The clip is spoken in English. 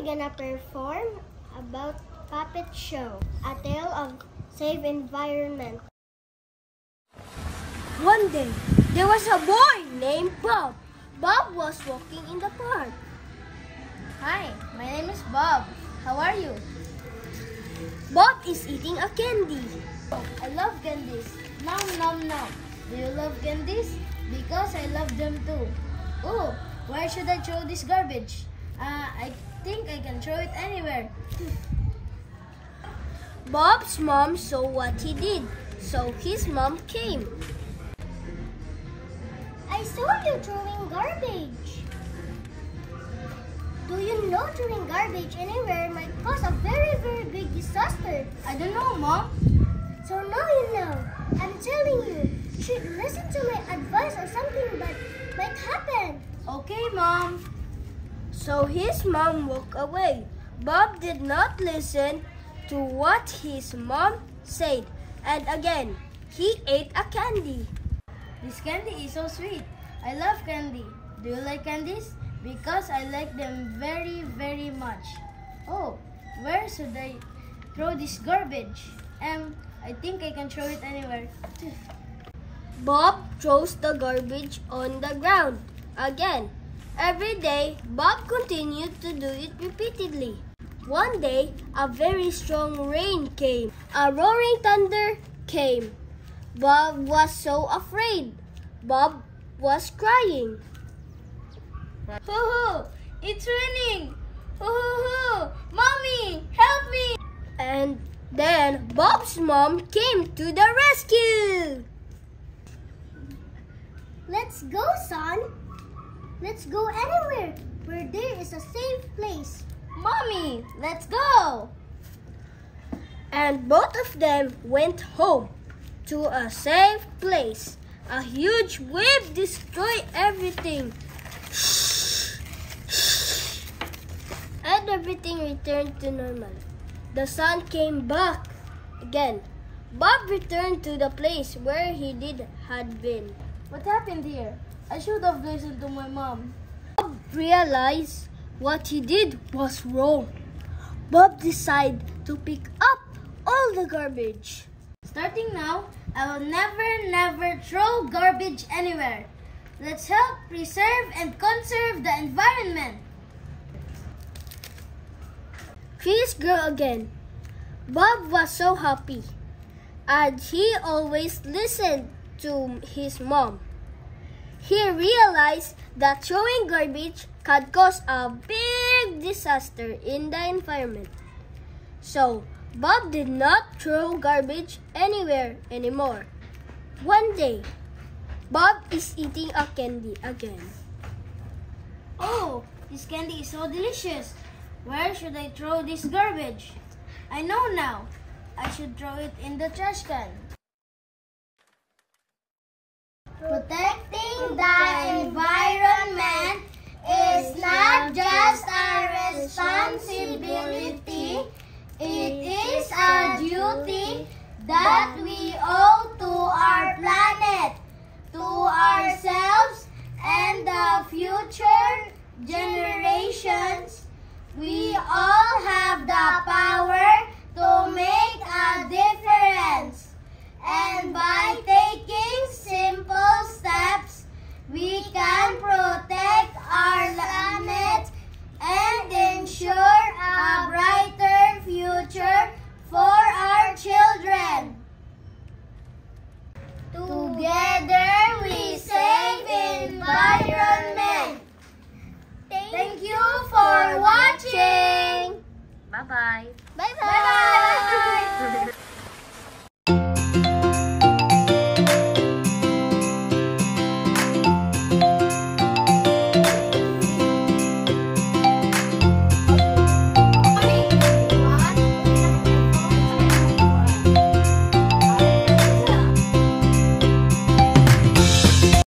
we gonna perform about puppet show, a tale of safe environment. One day, there was a boy named Bob. Bob was walking in the park. Hi, my name is Bob. How are you? Bob is eating a candy. Oh, I love candies. Nom nom nom. Do you love candies? Because I love them too. Oh, where should I throw this garbage? I think I can throw it anywhere. Bob's mom saw what he did, so his mom came. I saw you throwing garbage. Do you know throwing garbage anywhere might cause a very, very big disaster? I don't know, Mom. So now you know. I'm telling you, you should listen to my advice or something bad might happen. Okay, Mom. So his mom walked away. Bob did not listen to what his mom said, and again, he ate a candy. This candy is so sweet. I love candy. Do you like candies? Because I like them very, very much. Oh, where should I throw this garbage? I think I can throw it anywhere. Bob throws the garbage on the ground. Again, every day, Bob continued to do it repeatedly. One day, a very strong rain came. A roaring thunder came. Bob was so afraid. Bob was crying. Hoo-hoo! It's raining! Hoo-hoo-hoo! Mommy, help me! And then Bob's mom came to the rescue. Let's go, son. Let's go anywhere where there is a safe place. Mommy, let's go! And both of them went home to a safe place. A huge wave destroyed everything. And everything returned to normal. The sun came back again. Bob returned to the place where he had been. What happened here? I should have listened to my mom. Bob realized what he did was wrong. Bob decided to pick up all the garbage. Starting now, I will never throw garbage anywhere. Let's help preserve and conserve the environment. Trees grew again. Bob was so happy, and he always listened to his mom. He realized that throwing garbage could cause a big disaster in the environment. So, Bob did not throw garbage anywhere anymore. One day, Bob is eating a candy again. Oh, this candy is so delicious. Where should I throw this garbage? I know now. I should throw it in the trash can. Protecting the environment is not just a responsibility, it is a duty that we owe to our planet, to ourselves, and the future